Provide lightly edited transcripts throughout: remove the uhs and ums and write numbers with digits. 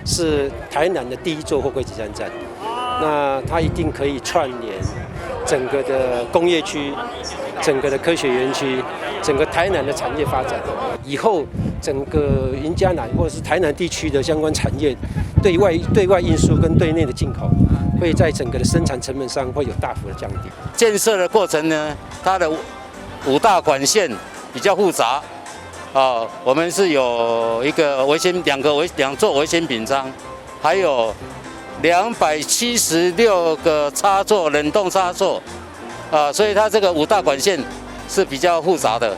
是台南的第一座货柜集散站。那它一定可以串联整个的工业区、整个的科学园区、整个台南的产业发展。以后整个云嘉南或者是台南地区的相关产业，对外运输跟对内的进口，会在整个的生产成本上会有大幅的降低。建设的过程呢，它的5大管线比较复杂。我们是有两座微型饼仓，还有276个插座，冷冻插座，所以它这个5大管线是比较复杂的。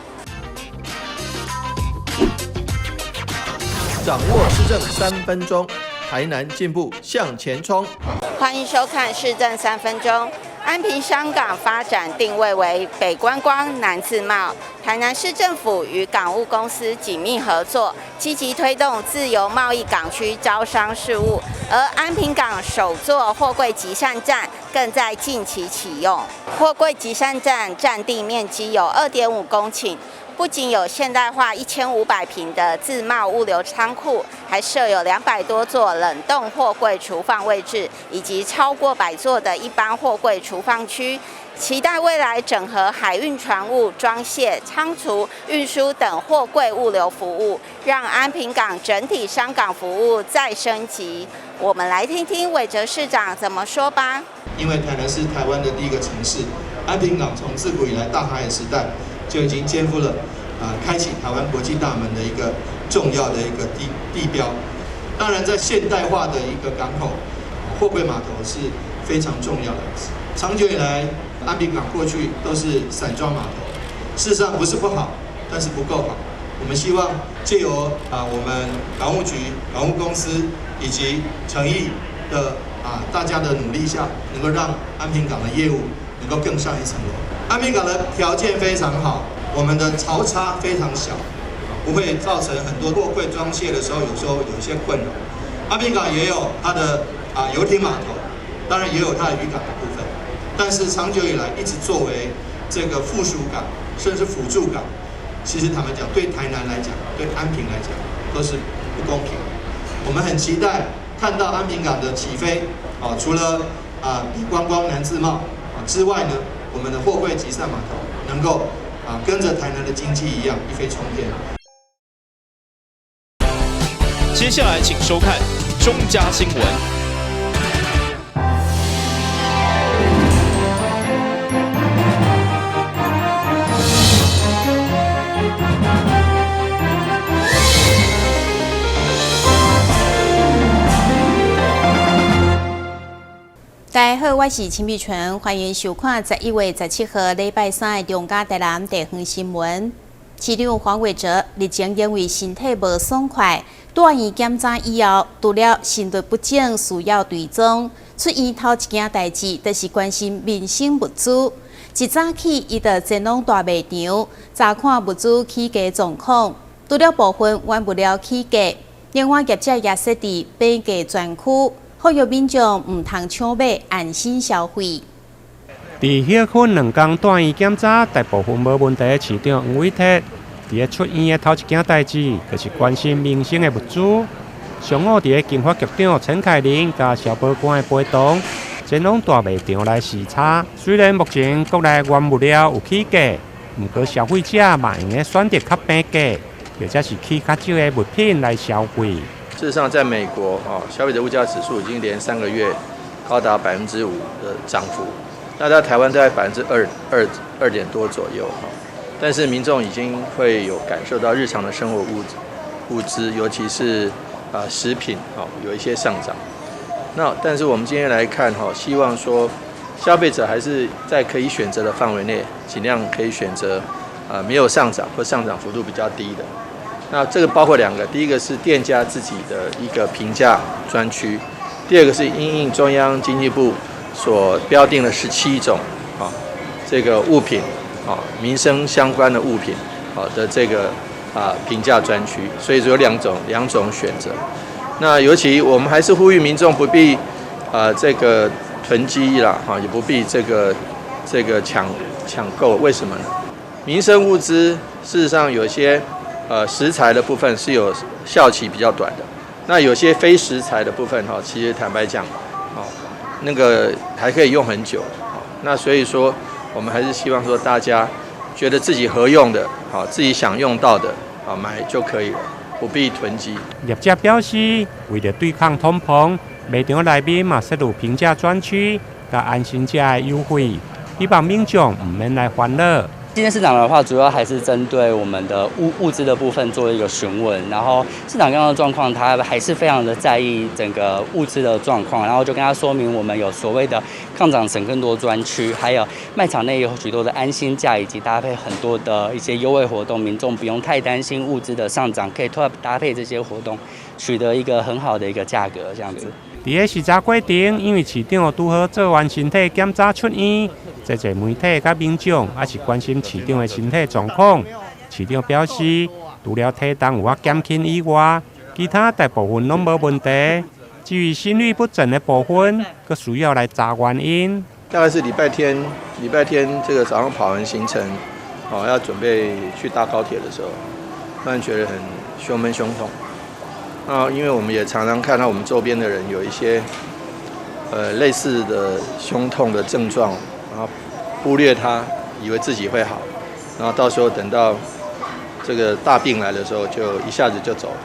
掌握市政3分钟，台南进步向前冲。欢迎收看市政3分钟。安平商港发展定位为北观光、南自贸。台南市政府与港务公司紧密合作，积极推动自由贸易港区招商事务。而安平港首座货柜集散站更在近期启用。货柜集散站占地面积有2.5公顷。不仅有现代化1500平的自贸物流仓库，还设有200多座冷冻货柜储放位置，以及超过100座的一般货柜储放区。期待未来整合海运船务、装卸、仓储、运输等货柜物流服务，让安平港整体商港服务再升级。我们来听听韦哲市长怎么说吧。因为台南是台湾的第一个城市，安平港从自古以来大航海时代就已经肩负了开启台湾国际大门的一个重要的一个地标。当然，在现代化的一个港口，货柜码头是非常重要的。长久以来，安平港过去都是散装码头，事实上不是不好，但是不够好。我们希望借由我们港务局、港务公司以及诚毅的大家的努力下，能够让安平港的业务能够更上一层楼。安平港的条件非常好，我们的潮差非常小，不会造成很多货柜装卸的时候有时候有一些困扰。安平港也有它的游艇码头，当然也有它的渔港的部分，但是长久以来一直作为这个附属港甚至辅助港，其实坦白讲，对台南来讲，对安平来讲都是不公平的。我们很期待看到安平港的起飞，除了北观光、南自贸之外呢，我们的货柜集散码头能够跟着台南的经济一样一飞冲天。接下来请收看中嘉新闻。大家好，我是陈碧纯，欢迎收看11月17号礼拜3的中嘉台南地方新闻。市长黄伟哲日前因为身体无爽快，住院检查以后，除了心律不整需要追踪，出院头一件代志就是关心民生物资。一早起，伊就前往大卖场查看物资起价状况，除了部分完不了起价，另外业者也设置变价专区。呼吁民众唔通抢买，安心消费。伫歇困2天住院检查，大部分无问题。市长黄伟哲伫出院的头一件代志，就是关心民生的物资。上午伫经发局长陈凯琳甲消保官的陪同，前往大卖场来视察。虽然目前国内原物料有起价，不过消费者嘛用个选择较平价，或者是起较少的物品来消费。事实上，在美国，消费者物价指数已经连3个月高达5%的涨幅。那在台湾大概2%点多左右，但是民众已经会有感受到日常的生活物资，尤其是食品有一些上涨。那但是我们今天来看希望说消费者还是在可以选择的范围内，尽量可以选择没有上涨或上涨幅度比较低的。那这个包括2个，第一个是店家自己的一个评价专区，第二个是因应中央经济部所标定的17种这个物品民生相关的物品的这个评价专区，所以只有两种选择。那尤其我们还是呼吁民众不必这个囤积啦也不必这个抢购，为什么呢？民生物资事实上有些食材的部分是有效期比较短的，那有些非食材的部分哈，其实坦白讲，那个还可以用很久。那所以说，我们还是希望说大家觉得自己合用的，自己想用到的，买就可以了，不必囤积。业者表示，为了对抗通膨，卖场内面嘛设有平价专区，甲安心价的优惠，希望民众唔免来烦恼。今天市场的话，主要还是针对我们的物资的部分做一个询问，然后市场刚刚的状况，他还是非常的在意整个物资的状况，然后就跟他说明我们有所谓的抗涨省更多专区，还有卖场内有许多的安心价，以及搭配很多的一些优惠活动，民众不用太担心物资的上涨，可以搭配这些活动，取得一个很好的一个价格，这样子。伫个视察过程，因为市长拄好做完身体检查出院，侪媒体甲民众也是关心市长的身体状况。市长表示，除了体重有减轻以外，其他大部分拢无问题。至于心律不整的部分，佫需要来查原因。大概是礼拜天这个早上跑完行程，要准备去搭高铁的时候，突然觉得很胸闷胸痛。因为我们也常常看到我们周边的人有一些类似的胸痛的症状，然后忽略它，以为自己会好，然后到时候等到这个大病来的时候，就一下子就走了。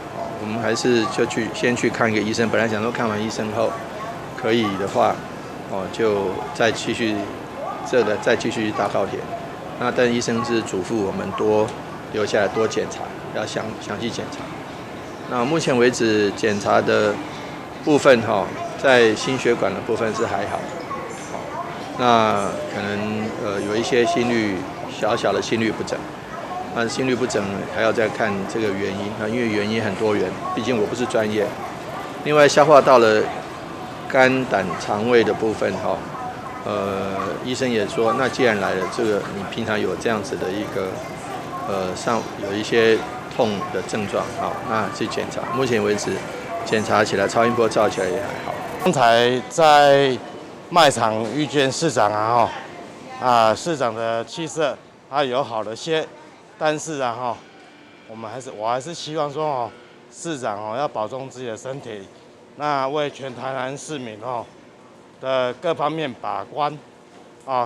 我们还是就先去看一个医生，本来想说看完医生后可以的话，就再继续搭高铁。那但医生是嘱咐我们多留下来多检查，要详细检查。那目前为止检查的部分在心血管的部分是还好，那可能有一些小小的心律不整，那心律不整还要再看这个原因，因为原因很多元，毕竟我不是专业。另外消化道的肝胆肠胃的部分医生也说，那既然来了，这个你平常有这样子的一个有一些痛的症状，那去检查。目前为止，检查起来超音波照起来也还好。刚才在卖场遇见市长市长的气色有好了些，但是我还是希望说市长要保重自己的身体，那为全台南市民的各方面把关。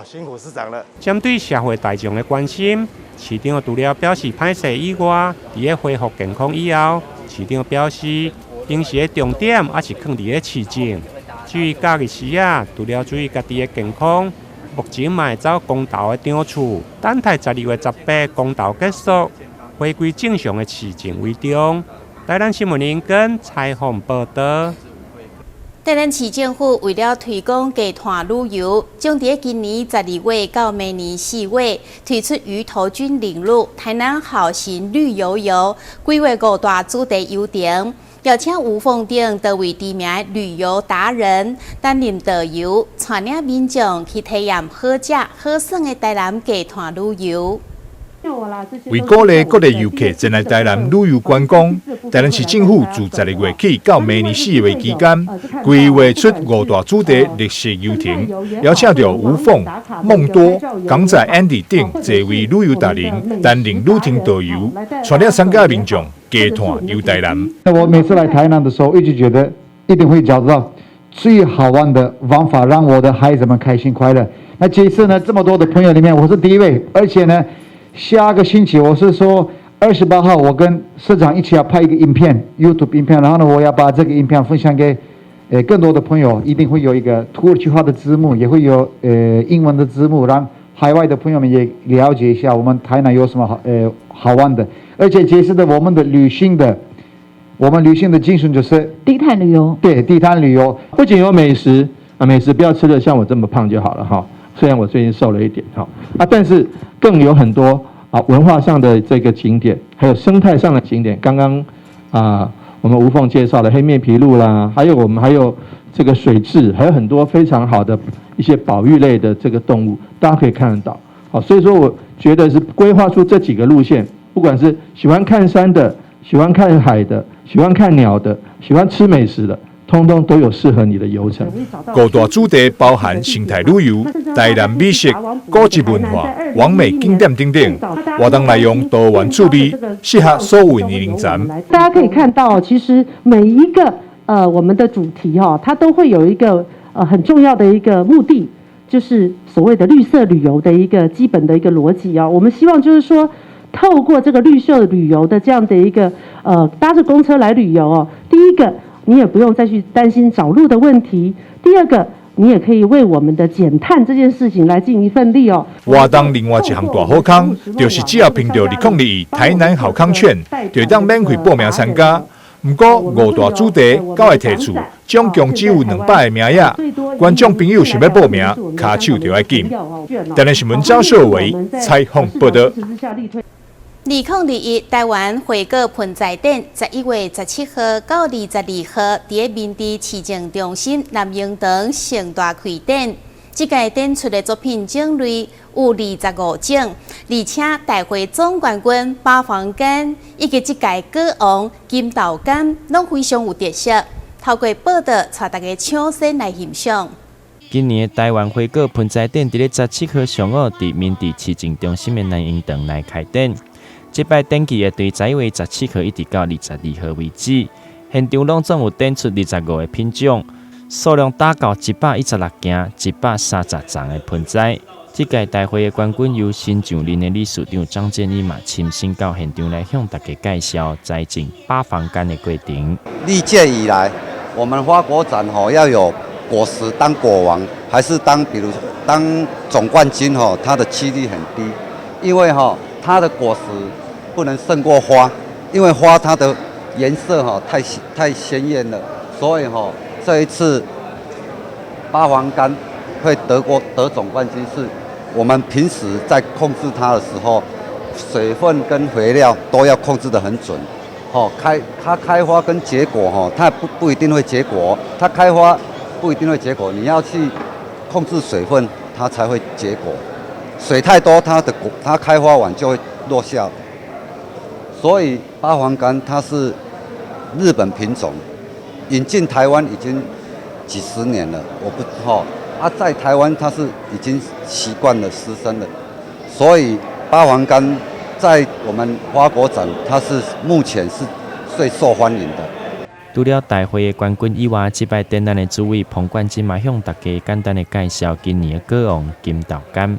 辛苦市长了。针对社会大众的关心，市长除了表示歹势以外，伫个恢复健康以后，市长表示平时的重点也是放伫个市政。至于假日时除了注意家己的健康，目前嘛会走公投的场次，等待12月18公投结束，回归正常的市政为重。台南新闻联跟采访报道。台南市政府为了推广家团旅游，将在今年12月到明年4月推出鱼头菌领路台南好行旅游游，规划5大主题游程，邀请吴凤等多位知名旅游达人担任导游，带领民众去体验好食好耍的台南家团旅游。为鼓励各地游客前来台南旅游观光，台南市政府自12月起到明年4月期间，规划出5大主题历史游程，邀请到吴凤、梦多、港仔 Andy 等多位旅游达人担任旅程导游，带领参加民众家团游台南。我每次来台南的时候，一直觉得一定会找到最好玩的方法，让我的孩子们开心快乐。那这一次呢，这么多的朋友里面，我是第一位，而且呢。下个星期我是说28号，我跟社长一起要拍一个影片 ，YouTube 影片，然后呢，我要把这个影片分享给更多的朋友，一定会有一个土耳其话的字幕，也会有英文的字幕，让海外的朋友们也了解一下我们台南有什么好玩的。而且这次的我们旅行的精神就是低碳旅游，对，低碳旅游，不仅有美食美食不要吃的像我这么胖就好了哈。虽然我最近瘦了一点但是更有很多文化上的这个景点，还有生态上的景点。刚刚我们吴凤介绍的黑面琵鹭啦，还有这个水蛭，还有很多非常好的一些保育类的这个动物，大家可以看得到。所以说我觉得是规划出这几个路线，不管是喜欢看山的、喜欢看海的、喜欢看鸟的、喜欢吃美食的，通通都有适合你的游程。五大主题包含生态旅游、台南美食、古迹文化、完美景点等等，活动内容多元趣味，适合所有年龄层。大家可以看到，其实每一个我们的主题它都会有一个很重要的一个目的，就是所谓的绿色旅游的一个基本的一个逻辑我们希望就是说，透过这个绿色旅游的这样的一个搭着公车来旅游第一个你也不用再去担心找路的问题，第二个你也可以为我们的减碳这件事情来尽一份力活动另外一项大好康，就是只要凭着2021台南好康券，就当免费报名参加。不过五大主题9个题处，总共只有200个名额。观众朋友想要报名，卡手就要紧。台南新闻赵秀伟采访报道。2021台湾花果盆栽展11月17號到22號，在民治市政中心南營堂盛大開展。這屆展出的作品種類有25種，而且大會總冠軍八方間以及這屆歌王金豆柑攏非常有特色。透過報道，帶大家搶先來欣賞。今年的台灣花果盆栽展在17號上午在民治市政中心的南營堂來開展。這擺展期會對11月17號一直到22號為止，現場攏總有展出25個品種，數量達到116件、130張的盆栽。這屆大會的冠軍由新上任的理事長張建義嘛親身到現場來向大家介紹栽種8房間的過程。歷屆以來，我們花果展要有果實當果王，還是當總冠軍它的幾率很低，因為它的果實不能勝過花，因為花它的顏色太鮮豔了，所以這一次八房柑會得總冠軍，是我們平時在控制它的時候，水分跟肥料都要控制得很準。它開花跟結果它不一定會結果，它開花不一定會結果，你要去控制水分，它才會結果。水太多，它開花完就會落下。所以八房柑它是日本品種，引進台灣已經幾十年了，在台灣它是已經習慣了濕身了，所以八房柑在我們花果展，它是目前是最受歡迎的。除了大會的冠軍以外，這擺展覽的主委彭冠金嘛向大家簡單的介紹今年的歌王金豆柑。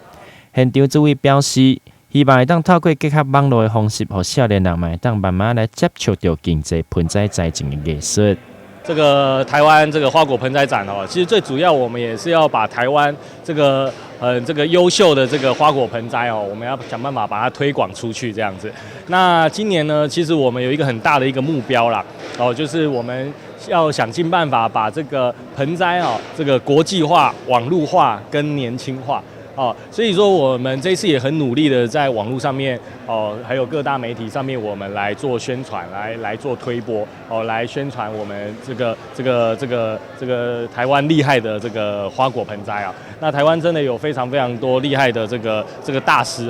現場主委表示，希望會當透過結合網絡的方式，讓少年人會當慢慢來接觸到經濟盆栽栽種的藝術。這個台灣這個花果盆栽展其實最主要我們也是要把台灣這個優秀的這個花果盆栽我們要想辦法把它推廣出去這樣子。那今年呢，其實我們有一個很大的一個目標啦，就是我們要想盡辦法把這個盆栽這個國際化、網絡化跟年輕化。所以說我們這次也很努力的在網絡上面還有各大媒體上面，我們來做宣傳，來做推播來宣傳我們這個台灣厲害的這個花果盆栽那台灣真的有非常非常多厲害的這個大師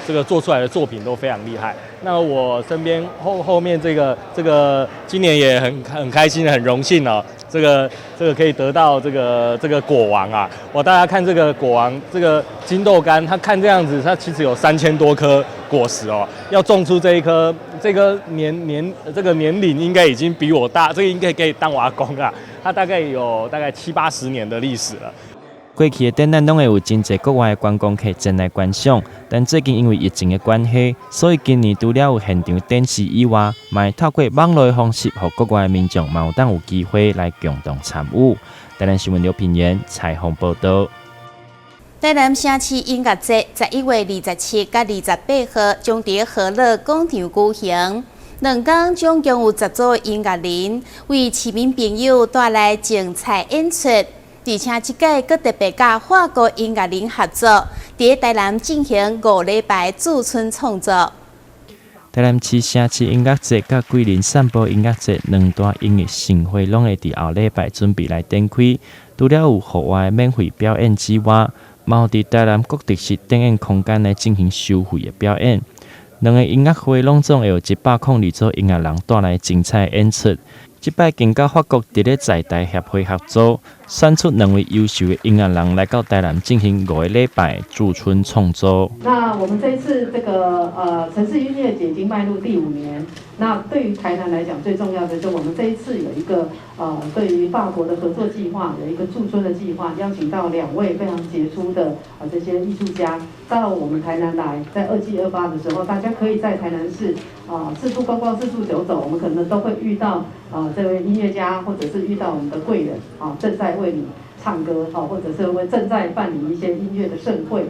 這個做出來的作品都非常厲害。那我身邊後面這個今年也很開心很榮幸這個可以得到這個果王大家看這個果王這個金豆柑，它看這樣子，它其實有3000多顆果實要種出這一顆，這個年齡應該已經比我大，這個應該可以當我阿公啦。它大概有70-80年的歷史了。過去的展覽攏會有真濟國外的觀光客前來觀賞，但最近因為疫情的關係，所以今年除了有現場展示以外，嘛會透過網絡的方式，讓國外的民眾嘛有當有機會來共同參與。台南新聞劉品言採訪報道。台南城市音樂節11月27到28號將在和樂廣場舉行，2天總共有10組音樂人為市民朋友帶來精彩演出。而且這屆閣特別甲法國音樂人合作，在台南進行5禮拜駐村創作。台南市城市音樂節甲桂林散步音樂節2大音樂盛會，攏會在後禮拜準備來展開。除了有戶外免費表演之外，嘛有在台南各特色展演空間來進行收費的表演。2個音樂會攏總會有102組音樂人帶來精彩演出。即摆经甲法国伫咧在台协会合作，选出2位优秀的音乐人来到台南进行5个礼拜驻村创作。那我们这一次这个城市音乐节已经迈入第5年。那对于台南来讲，最重要的就是我们这一次有一个对于法国的合作计划，有一个驻村的计划，邀请到2位非常杰出的这些艺术家到我们台南来，在27、28的时候，大家可以在台南市四处逛逛、四处走走，我们可能都会遇到这位音乐家，或者是遇到我们的贵人正在为你唱歌或者是正在办理一些音乐的盛会。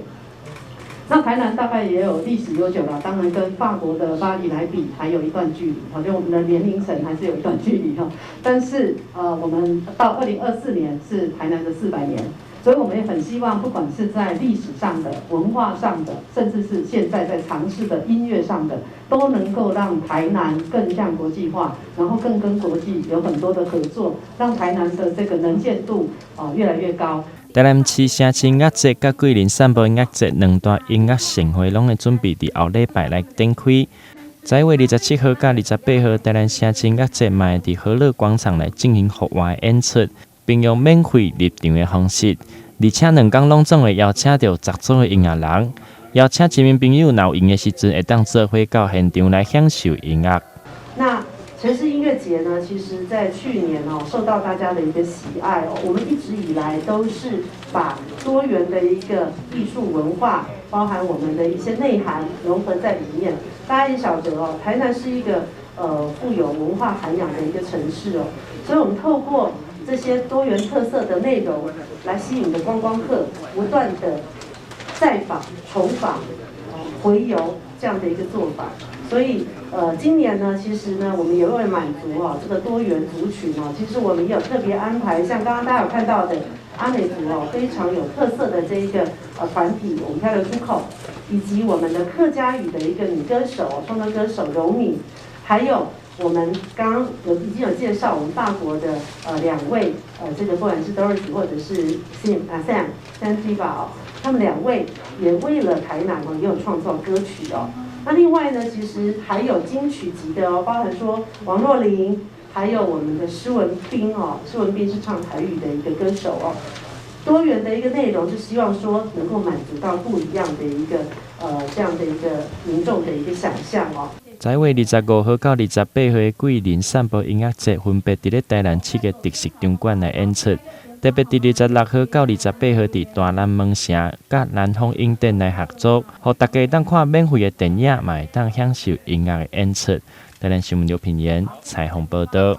那台南大概也有历史悠久了，当然跟法国的巴黎来比还有一段距离，就我们的年龄层还是有一段距离哈。但是我们到2024年是台南的400年，所以我们也很希望，不管是在历史上的、文化上的，甚至是现在在尝试的音乐上的，都能够让台南更像国际化，然后更跟国际有很多的合作，让台南的这个能见度越来越高。台南市城市音乐节甲桂林散步音乐节2大音乐盛会，拢会准备伫后礼拜来展开。10月27号甲28号，台南城市音乐节嘛会伫和乐广场来进行户外演出，并用免费入场的方式，而且2天拢总会邀请到10组的音乐人，邀请知名朋友若有闲的时阵，会当做伙到现场来享受音乐。那城市音乐节呢，其实在去年受到大家的一个喜爱我们一直以来都是把多元的一个艺术文化，包含我们的一些内涵融合在里面。大家也晓得台南是一个富有文化涵养的一个城市所以我们透过这些多元特色的内容来吸引的观光客，不断的再访、重访、回游这样的一个做法。所以今年呢，其实呢，我们也会满足这个多元族群其实我们也有特别安排，像刚刚大家有看到的阿美族非常有特色的这一个团体，我们叫做出口，以及我们的客家语的一个女歌手、创作歌手柔敏，还有我们刚刚已经有介绍我们法国的2位这个不管是 Dorothy 或者是 Sam Tiba 他们2位也为了台南也有创作歌曲那另外呢，其实还有金曲级的包含说王若琳，还有我们的施文彬施文彬是唱台语的一个歌手多元的一个内容，是希望说能够满足到不一样的一个这样的一个民众的一个想象10月25号到28号的桂林散步音乐节，分别伫咧台南7个特色场馆来演出。特别伫26号到28号伫大南门城甲南方影展来合作，互大家当看免费的电影，嘛会当享受音乐的演出。台南新闻刘品言采访报道。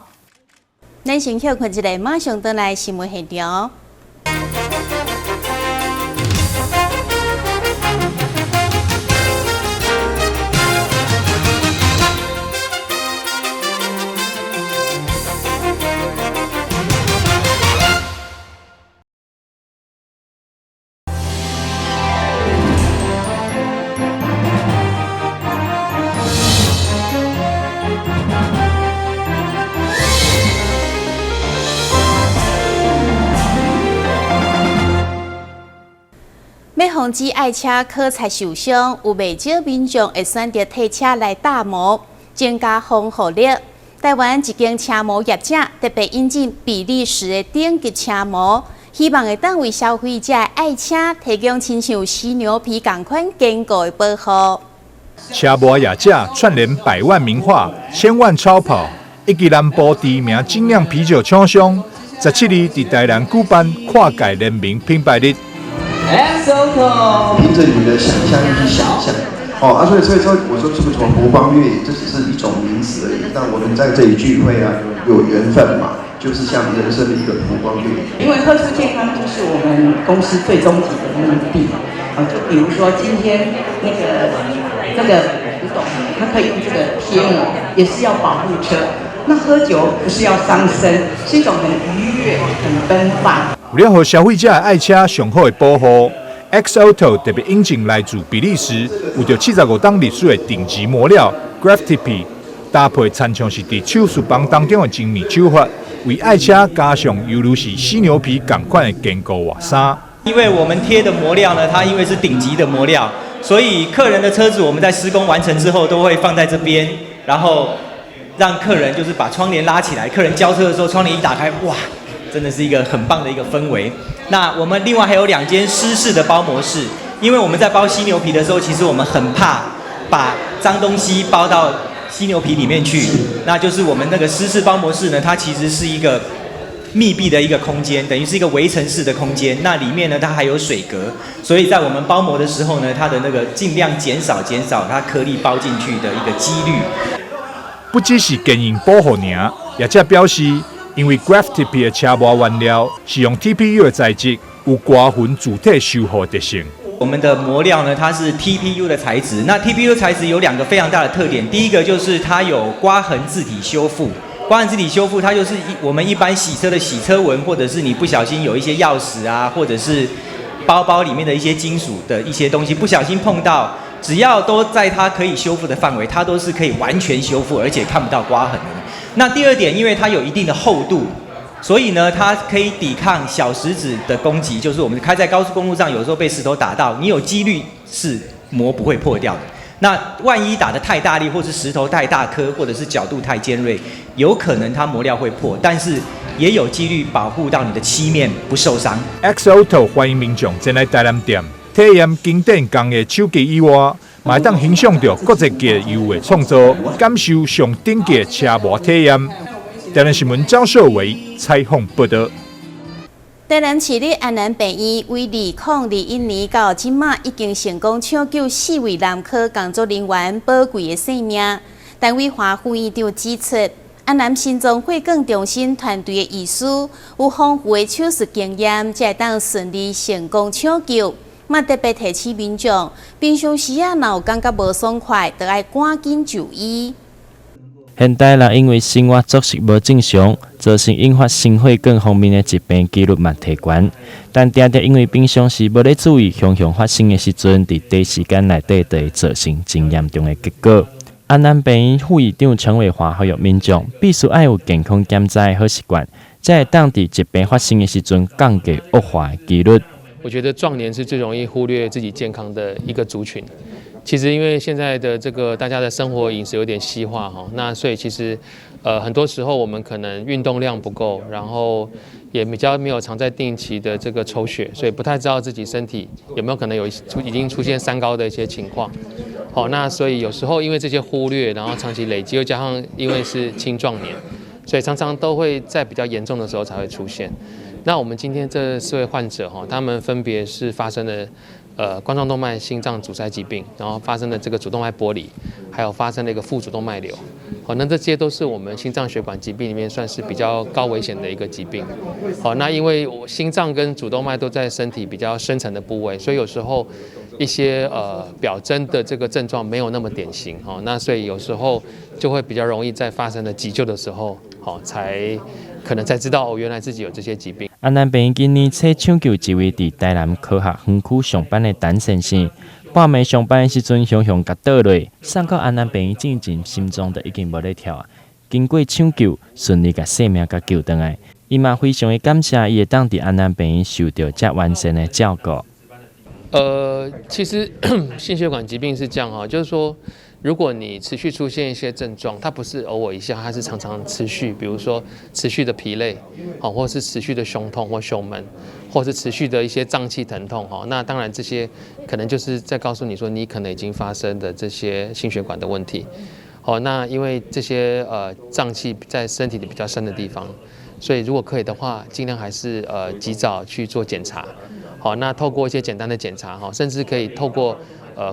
咱先休困一下，马上回来新闻现场。要防止爱车靠菜受伤，有袂少民众会选择替车来打磨，增加防护力。台湾一间车模业者特别引进比利时的顶级车模，希望会当为消费者的爱车提供亲像犀牛皮同款坚固的保护。车模业者串联百万名画、千万超跑，以及南部知名精酿啤酒厂商，17日伫台南举办跨界联名品牌日。凭着你的想象力去想象，所以说我说这个什么国光乐，这只是一种名词而已。但我们在这里聚会有缘分嘛，就是像人生的一个国光乐。因为喝出健康就是我们公司最终极的目的就比如说今天这个古董，它可以用这个贴膜，也是要保护车。那喝酒不是要伤身，是一种很愉悦、很奔放。为了让消费者的爱车上好的保护 ，X Auto 特别引进来自比利时，有着75档历史的顶级磨料 Graphite， 搭配参像是伫手术房当中的精密手法，为爱车加上犹如是犀牛皮同款的坚固外衫。因为我们贴的磨料呢，它因为是顶级的磨料，所以客人的车子我们在施工完成之后都会放在这边，然后让客人就是把窗帘拉起来，客人交车的时候窗帘一打开，哇，真的是一个很棒的一个氛围。那我们另外还有2间湿式的包模式，因为我们在包犀牛皮的时候，其实我们很怕把脏东西包到犀牛皮里面去，那就是我们那个湿式包模式呢，它其实是一个密闭的一个空间，等于是一个围城式的空间。那里面呢，它还有水隔，所以在我们包膜的时候呢，它的那个尽量减少它颗粒包进去的一个几率。不只是经营保护尔，也则表示，因为 GraphTP 的车膜原料是用 TPU 的材质，有刮痕主体修护特性。我们的膜料呢，它是 TPU 的材质。那 TPU 材质有2个非常大的特点，第一个就是它有刮痕自体修复。刮痕自体修复，它就是我们一般洗车的洗车纹，或者是你不小心有一些钥匙啊，或者是包包里面的一些金属的一些东西不小心碰到，只要都在它可以修复的范围，它都是可以完全修复，而且看不到刮痕的。那第二点，因为它有一定的厚度，所以呢，它可以抵抗小石子的攻击，就是我们开在高速公路上，有时候被石头打到，你有几率是膜不会破掉的。那万一打得太大力，或是石头太大颗，或者是角度太尖锐，有可能它膜料会破，但是也有几率保护到你的漆面不受伤。XAuto 欢迎民众前来台南店体验经典工艺手机以外，嘛会当欣赏到国际级优惠创作，感受上顶级车模体验。台南新闻张硕维采访报道。台南市立安南病院为2021年到今嘛已经成功抢救4位南科工作人员宝贵的性命。陈伟华副院长指出，安南心脏血管中心团队的医师有丰富的手术经验，才会当顺利成功抢救。嘛特别提醒民众，平常时啊，若有感觉无爽快，就要赶紧就医。现代人因为生活作息无正常，造成引发心血管方面的疾病几率嘛提悬。但常常因为平常时无咧注意，常常发生的时阵，伫短时间内底就会造成真严重的结果。安南病院副院长陈伟华呼吁民众，必须要有健康检查的好习惯，才会当伫疾病发生的时阵降低恶化的几率。我觉得壮年是最容易忽略自己健康的一个族群。其实因为现在的这个大家的生活饮食有点西化哈，那所以其实很多时候我们可能运动量不够，然后也比较没有常在定期的这个抽血，所以不太知道自己身体有没有可能已经出现三高的一些情况。好，那所以有时候因为这些忽略，然后长期累积，又加上因为是青壮年，所以常常都会在比较严重的时候才会出现。那我们今天这4位患者哈，他们分别是发生了冠状动脉心脏阻塞疾病，然后发生了这个主动脉剥离，还有发生了一个副主动脉瘤。好，那这些都是我们心脏血管疾病里面算是比较高危险的一个疾病。好，那因为心脏跟主动脉都在身体比较深层的部位，所以有时候一些表征的这个症状没有那么典型。好，那所以有时候就会比较容易在发生了急救的时候，好才可能才知道哦，原来自己有这些疾病。安南病院今年才抢救一位伫台南科学园区上班的陈先生，半暝上班的时阵，常常甲倒落，送到安南病院进前，心脏就已经无咧跳啊。经过抢救，顺利甲性命甲救回来。伊嘛非常的感谢伊会当伫安南病院受到遮完善的照顾。其实心血管疾病是这样哈，就是说，如果你持续出现一些症状，它不是偶尔一下，它是常常持续，比如说持续的疲累，好，或是持续的胸痛或胸闷，或是持续的一些脏器疼痛，哈，那当然这些可能就是在告诉你说，你可能已经发生的这些心血管的问题，好，那因为这些脏器在身体里比较深的地方，所以如果可以的话，尽量还是及早去做检查。好，那透过一些简单的检查，哈，甚至可以透过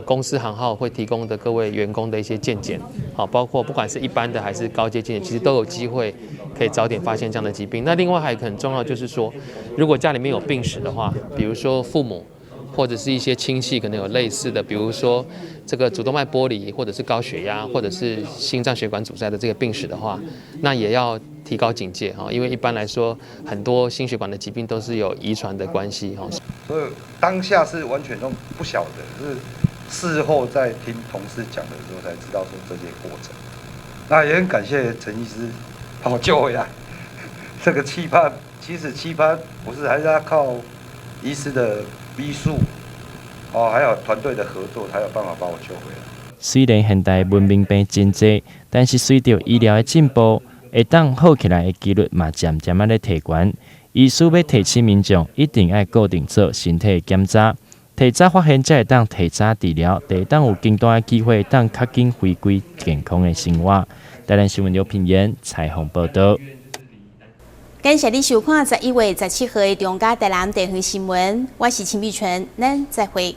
公司行号会提供的各位员工的一些健检，好，包括不管是一般的还是高阶健检，其实都有机会可以早点发现这样的疾病。那另外还有一个很重要就是说，如果家里面有病史的话，比如说父母或者是一些亲戚可能有类似的，比如说这个主动脉剥离，或者是高血压，或者是心脏血管阻塞的这个病史的话，那也要提高警戒哈，因为一般来说，很多心血管的疾病都是有遗传的关系哈。所以当下是完全都不晓得，是事后在听同事讲的时候才知道说这些过程。那也很感谢陈医师把我救回来。这个期盼，其实期盼不是，还是要靠医师的医术，哦，还有团队的合作，才有办法把我救回来。虽然现代文明病真济，但是随着医疗的进步，会当好起来的几率嘛渐渐咧提悬。医师要提醒民众，一定要固定做身体检查，提早发现才会当提早治疗，就会当有更大的机会当较紧回归健康的生活。台南新闻刘品言采访报道。感谢你收看11月17号的中嘉台南地方新闻，我是陈碧纯，咱再会。